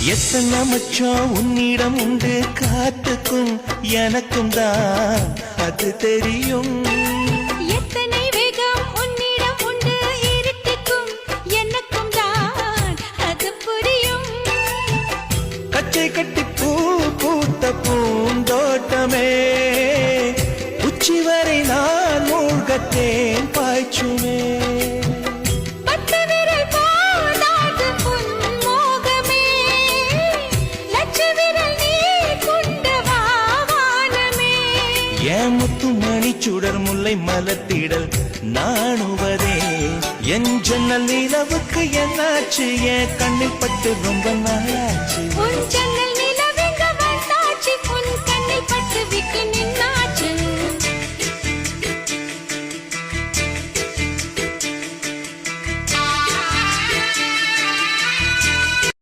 எத்தனை மச்சம் உன்னிடம் உண்டு காத்துக்கும் எனக்கும் தான் அது தெரியும். எத்தனை வேகம் உன்னிடம் உண்டு இருட்டுக்கும் எனக்கும் தான் அது புரியும். கச்சை கட்டி பூ பூத்த பூந்தோட்டமே உச்சி வரை நான் மூழ்கத்தேன் பாய்ச்சுமே. முத்துமணி சுடர் முல்லை மலர்த்திடல் நாணுவதே என் ஜன்னல் நிலவுக்கு என்னாச்சு என் கண்ணில் பட்டு ரொம்ப நாளாச்சு.